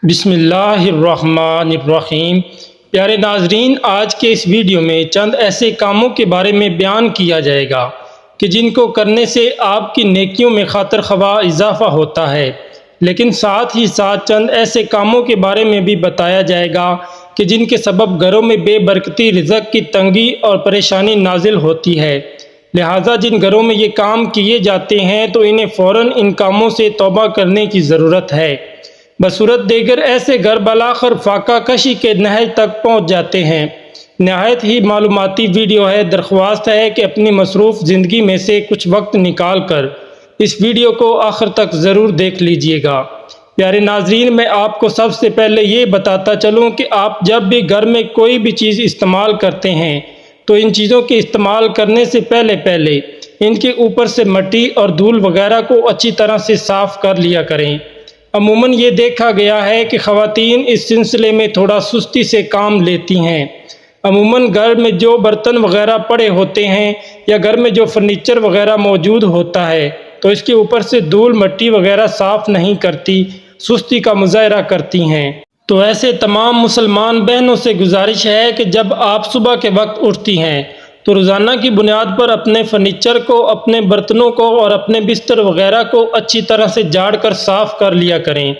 بسم اللہ الرحمن الرحیم۔ پیارے ناظرین، آج کے اس ویڈیو میں چند ایسے کاموں کے بارے میں بیان کیا جائے گا کہ جن کو کرنے سے آپ کی نیکیوں میں خاطر خواہ اضافہ ہوتا ہے، لیکن ساتھ ہی ساتھ چند ایسے کاموں کے بارے میں بھی بتایا جائے گا کہ جن کے سبب گھروں میں بے برکتی، رزق کی تنگی اور پریشانی نازل ہوتی ہے۔ لہٰذا جن گھروں میں یہ کام کیے جاتے ہیں تو انہیں فوراً ان کاموں سے توبہ کرنے کی ضرورت ہے، بصورت دیگر ایسے گھر بالآخر فاقہ کشی کے نہج تک پہنچ جاتے ہیں۔ نہایت ہی معلوماتی ویڈیو ہے، درخواست ہے کہ اپنی مصروف زندگی میں سے کچھ وقت نکال کر اس ویڈیو کو آخر تک ضرور دیکھ لیجئے گا۔ پیارے ناظرین، میں آپ کو سب سے پہلے یہ بتاتا چلوں کہ آپ جب بھی گھر میں کوئی بھی چیز استعمال کرتے ہیں تو ان چیزوں کے استعمال کرنے سے پہلے ان کے اوپر سے مٹی اور دھول وغیرہ کو اچھی طرح سے صاف کر لیا کریں۔ عموماً یہ دیکھا گیا ہے کہ خواتین اس سلسلے میں تھوڑا سستی سے کام لیتی ہیں۔ عموماً گھر میں جو برتن وغیرہ پڑے ہوتے ہیں یا گھر میں جو فرنیچر وغیرہ موجود ہوتا ہے تو اس کے اوپر سے دھول مٹی وغیرہ صاف نہیں کرتی، سستی کا مظاہرہ کرتی ہیں۔ تو ایسے تمام مسلمان بہنوں سے گزارش ہے کہ جب آپ صبح کے وقت اٹھتی ہیں تو روزانہ کی بنیاد پر اپنے فرنیچر کو، اپنے برتنوں کو اور اپنے بستر وغیرہ کو اچھی طرح سے جھاڑ کر صاف کر لیا کریں۔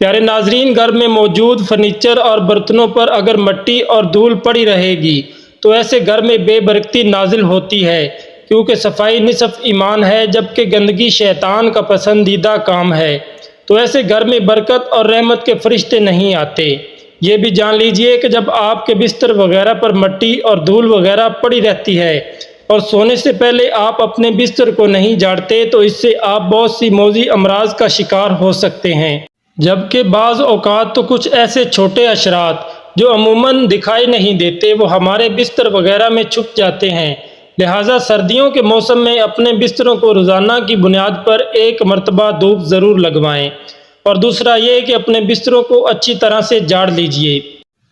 پیارے ناظرین، گھر میں موجود فرنیچر اور برتنوں پر اگر مٹی اور دھول پڑی رہے گی تو ایسے گھر میں بے برکتی نازل ہوتی ہے، کیونکہ صفائی نصف ایمان ہے جبکہ گندگی شیطان کا پسندیدہ کام ہے۔ تو ایسے گھر میں برکت اور رحمت کے فرشتے نہیں آتے۔ یہ بھی جان لیجئے کہ جب آپ کے بستر وغیرہ پر مٹی اور دھول وغیرہ پڑی رہتی ہے اور سونے سے پہلے آپ اپنے بستر کو نہیں جھاڑتے تو اس سے آپ بہت سی موذی امراض کا شکار ہو سکتے ہیں، جبکہ بعض اوقات تو کچھ ایسے چھوٹے حشرات جو عموماً دکھائی نہیں دیتے وہ ہمارے بستر وغیرہ میں چھپ جاتے ہیں۔ لہٰذا سردیوں کے موسم میں اپنے بستروں کو روزانہ کی بنیاد پر ایک مرتبہ دھوپ ضرور لگوائیں، اور دوسرا یہ کہ اپنے بستروں کو اچھی طرح سے جھاڑ لیجئے۔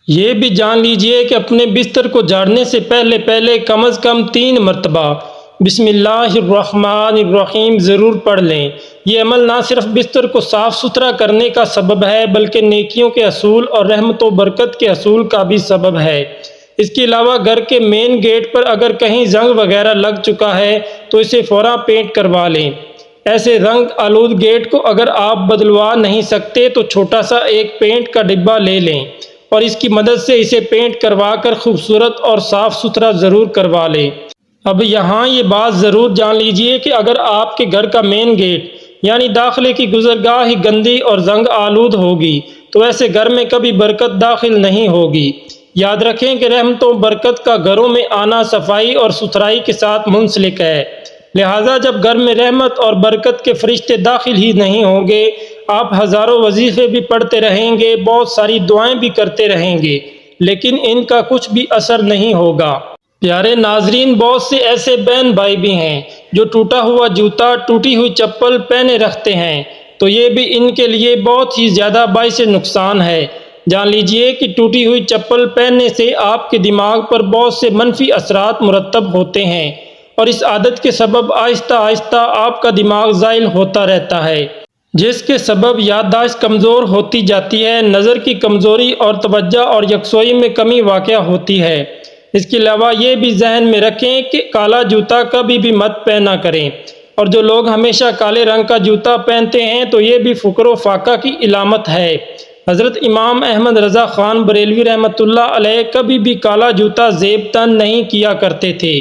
یہ بھی جان لیجئے کہ اپنے بستر کو جھاڑنے سے پہلے کم از کم 3 مرتبہ بسم اللہ الرحمن الرحیم ضرور پڑھ لیں۔ یہ عمل نہ صرف بستر کو صاف ستھرا کرنے کا سبب ہے بلکہ نیکیوں کے حصول اور رحمت و برکت کے حصول کا بھی سبب ہے۔ اس کے علاوہ گھر کے مین گیٹ پر اگر کہیں زنگ وغیرہ لگ چکا ہے تو اسے فوراً پینٹ کروا لیں۔ ایسے رنگ آلود گیٹ کو اگر آپ بدلوا نہیں سکتے تو چھوٹا سا ایک پینٹ کا ڈبہ لے لیں اور اس کی مدد سے اسے پینٹ کروا کر خوبصورت اور صاف ستھرا ضرور کروا لیں۔ اب یہاں یہ بات ضرور جان لیجئے کہ اگر آپ کے گھر کا مین گیٹ یعنی داخلے کی گزرگاہ ہی گندی اور زنگ آلود ہوگی تو ایسے گھر میں کبھی برکت داخل نہیں ہوگی۔ یاد رکھیں کہ رحمت و برکت کا گھروں میں آنا صفائی اور ستھرائی کے ساتھ منسلک ہے۔ لہٰذا جب گھر میں رحمت اور برکت کے فرشتے داخل ہی نہیں ہوں گے، آپ ہزاروں وظیفے بھی پڑھتے رہیں گے، بہت ساری دعائیں بھی کرتے رہیں گے، لیکن ان کا کچھ بھی اثر نہیں ہوگا۔ پیارے ناظرین، بہت سے ایسے بہن بھائی بھی ہیں جو ٹوٹا ہوا جوتا، ٹوٹی ہوئی چپل پہنے رکھتے ہیں، تو یہ بھی ان کے لیے بہت ہی زیادہ باعث نقصان ہے۔ جان لیجئے کہ ٹوٹی ہوئی چپل پہننے سے آپ کے دماغ پر بہت سے منفی اثرات مرتب ہوتے ہیں، اور اس عادت کے سبب آہستہ آہستہ آپ کا دماغ زائل ہوتا رہتا ہے، جس کے سبب یادداشت کمزور ہوتی جاتی ہے، نظر کی کمزوری اور توجہ اور یکسوئی میں کمی واقع ہوتی ہے۔ اس کے علاوہ یہ بھی ذہن میں رکھیں کہ کالا جوتا کبھی بھی مت پہنا کریں، اور جو لوگ ہمیشہ کالے رنگ کا جوتا پہنتے ہیں تو یہ بھی فقر و فاقہ کی علامت ہے۔ حضرت امام احمد رضا خان بریلوی رحمۃ اللہ علیہ کبھی بھی کالا جوتا زیب تن نہیں کیا کرتے تھے،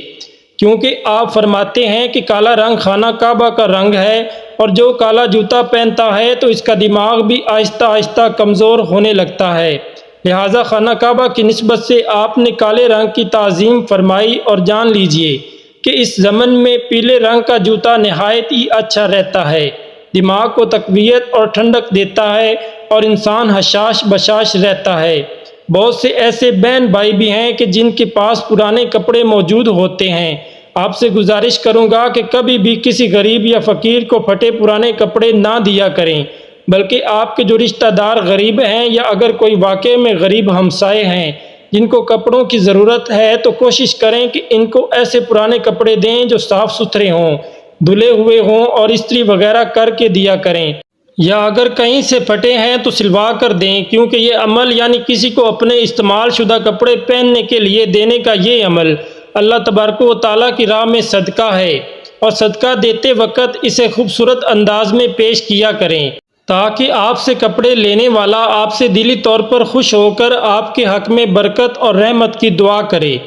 کیونکہ آپ فرماتے ہیں کہ کالا رنگ خانہ کعبہ کا رنگ ہے، اور جو کالا جوتا پہنتا ہے تو اس کا دماغ بھی آہستہ آہستہ کمزور ہونے لگتا ہے۔ لہٰذا خانہ کعبہ کی نسبت سے آپ نے کالے رنگ کی تعظیم فرمائی، اور جان لیجئے کہ اس زمن میں پیلے رنگ کا جوتا نہایت ہی اچھا رہتا ہے، دماغ کو تقویت اور ٹھنڈک دیتا ہے اور انسان حشاش بشاش رہتا ہے۔ بہت سے ایسے بہن بھائی بھی ہیں کہ جن کے پاس پرانے کپڑے موجود ہوتے ہیں۔ آپ سے گزارش کروں گا کہ کبھی بھی کسی غریب یا فقیر کو پھٹے پرانے کپڑے نہ دیا کریں، بلکہ آپ کے جو رشتہ دار غریب ہیں یا اگر کوئی واقعے میں غریب ہمسائے ہیں جن کو کپڑوں کی ضرورت ہے تو کوشش کریں کہ ان کو ایسے پرانے کپڑے دیں جو صاف ستھرے ہوں، دھلے ہوئے ہوں اور استری وغیرہ کر کے دیا کریں۔ یا اگر کہیں سے پھٹے ہیں تو سلوا کر دیں، کیونکہ یہ عمل یعنی کسی کو اپنے استعمال شدہ کپڑے پہننے کے لیے دینے کا یہ عمل اللہ تبارک و تعالیٰ کی راہ میں صدقہ ہے، اور صدقہ دیتے وقت اسے خوبصورت انداز میں پیش کیا کریں تاکہ آپ سے کپڑے لینے والا آپ سے دلی طور پر خوش ہو کر آپ کے حق میں برکت اور رحمت کی دعا کرے۔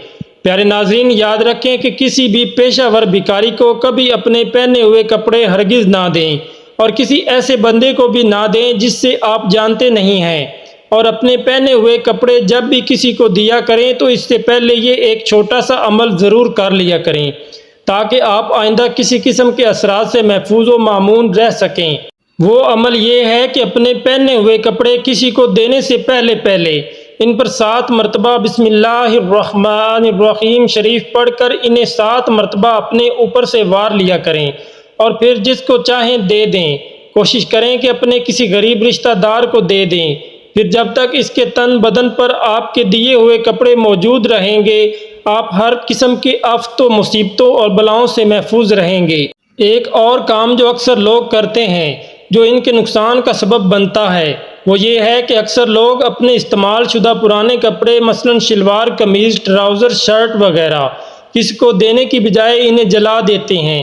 پیارے ناظرین، یاد رکھیں کہ کسی بھی پیشہ ور بھکاری کو کبھی اپنے پہنے ہوئے کپڑے ہرگز نہ دیں، اور کسی ایسے بندے کو بھی نہ دیں جس سے آپ جانتے نہیں ہیں، اور اپنے پہنے ہوئے کپڑے جب بھی کسی کو دیا کریں تو اس سے پہلے یہ ایک چھوٹا سا عمل ضرور کر لیا کریں تاکہ آپ آئندہ کسی قسم کے اثرات سے محفوظ و مامون رہ سکیں۔ وہ عمل یہ ہے کہ اپنے پہنے ہوئے کپڑے کسی کو دینے سے پہلے ان پر 7 مرتبہ بسم اللہ الرحمن الرحیم شریف پڑھ کر انہیں 7 مرتبہ اپنے اوپر سے وار لیا کریں، اور پھر جس کو چاہیں دے دیں۔ کوشش کریں کہ اپنے کسی غریب رشتہ دار کو دے دیں، پھر جب تک اس کے تن بدن پر آپ کے دیے ہوئے کپڑے موجود رہیں گے آپ ہر قسم کی آفتوں، مصیبتوں اور بلاؤں سے محفوظ رہیں گے۔ ایک اور کام جو اکثر لوگ کرتے ہیں جو ان کے نقصان کا سبب بنتا ہے وہ یہ ہے کہ اکثر لوگ اپنے استعمال شدہ پرانے کپڑے مثلا شلوار، قمیض، ٹراؤزر، شرٹ وغیرہ کسی کو دینے کی بجائے انہیں جلا دیتے ہیں۔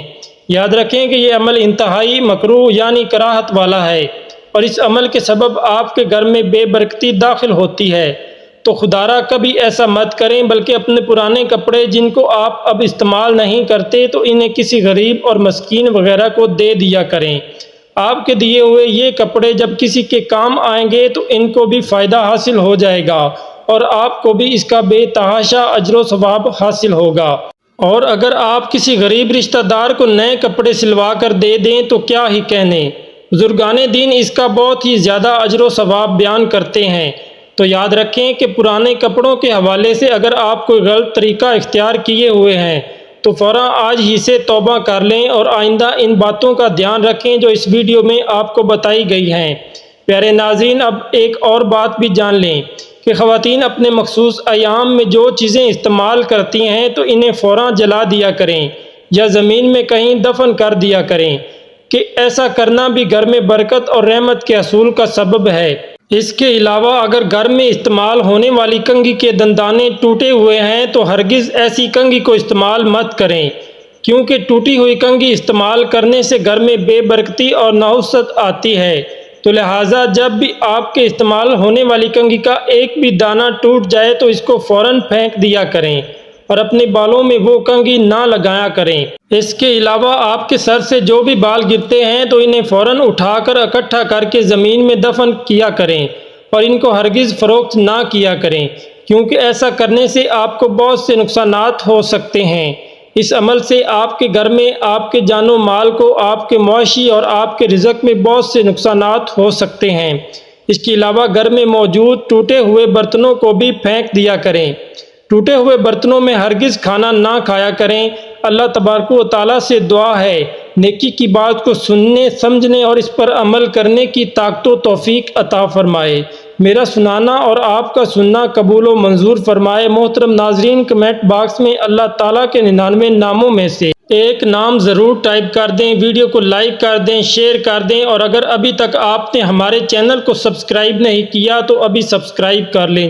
یاد رکھیں کہ یہ عمل انتہائی مکروہ یعنی کراہت والا ہے، اور اس عمل کے سبب آپ کے گھر میں بے برکتی داخل ہوتی ہے۔ تو خدارا کبھی ایسا مت کریں، بلکہ اپنے پرانے کپڑے جن کو آپ اب استعمال نہیں کرتے تو انہیں کسی غریب اور مسکین وغیرہ کو دے دیا کریں۔ آپ کے دیے ہوئے یہ کپڑے جب کسی کے کام آئیں گے تو ان کو بھی فائدہ حاصل ہو جائے گا، اور آپ کو بھی اس کا بے تحاشا اجر و ثواب حاصل ہوگا۔ اور اگر آپ کسی غریب رشتہ دار کو نئے کپڑے سلوا کر دے دیں تو کیا ہی کہنے، بزرگان دین اس کا بہت ہی زیادہ اجر و ثواب بیان کرتے ہیں۔ تو یاد رکھیں کہ پرانے کپڑوں کے حوالے سے اگر آپ کوئی غلط طریقہ اختیار کیے ہوئے ہیں تو فوراً آج ہی سے توبہ کر لیں، اور آئندہ ان باتوں کا دھیان رکھیں جو اس ویڈیو میں آپ کو بتائی گئی ہیں۔ پیارے ناظرین، اب ایک اور بات بھی جان لیں کہ خواتین اپنے مخصوص ایام میں جو چیزیں استعمال کرتی ہیں تو انہیں فوراً جلا دیا کریں یا زمین میں کہیں دفن کر دیا کریں، کہ ایسا کرنا بھی گھر میں برکت اور رحمت کے حصول کا سبب ہے۔ اس کے علاوہ اگر گھر میں استعمال ہونے والی کنگھی کے دندانے ٹوٹے ہوئے ہیں تو ہرگز ایسی کنگھی کو استعمال مت کریں، کیونکہ ٹوٹی ہوئی کنگھی استعمال کرنے سے گھر میں بے برکتی اور نحوست آتی ہے۔ تو لہٰذا جب بھی آپ کے استعمال ہونے والی کنگھی کا ایک بھی دانہ ٹوٹ جائے تو اس کو فوراً پھینک دیا کریں، اور اپنے بالوں میں وہ کنگھی نہ لگایا کریں۔ اس کے علاوہ آپ کے سر سے جو بھی بال گرتے ہیں تو انہیں فوراً اٹھا کر اکٹھا کر کے زمین میں دفن کیا کریں، اور ان کو ہرگز فروخت نہ کیا کریں، کیونکہ ایسا کرنے سے آپ کو بہت سے نقصانات ہو سکتے ہیں۔ اس عمل سے آپ کے گھر میں آپ کے جان و مال کو، آپ کے معاشی اور آپ کے رزق میں بہت سے نقصانات ہو سکتے ہیں۔ اس کے علاوہ گھر میں موجود ٹوٹے ہوئے برتنوں کو بھی پھینک دیا کریں۔ ٹوٹے ہوئے برتنوں میں ہرگز کھانا نہ کھایا کریں۔ اللہ تبارک و تعالیٰ سے دعا ہے نیکی کی بات کو سننے، سمجھنے اور اس پر عمل کرنے کی طاقت و توفیق عطا فرمائے۔ میرا سنانا اور آپ کا سننا قبول و منظور فرمائے۔ محترم ناظرین، کمنٹ باکس میں اللہ تعالیٰ کے 99 ناموں میں سے ایک نام ضرور ٹائپ کر دیں، ویڈیو کو لائک کر دیں، شیئر کر دیں، اور اگر ابھی تک آپ نے ہمارے چینل کو سبسکرائب نہیں کیا تو ابھی سبسکرائب کر لیں۔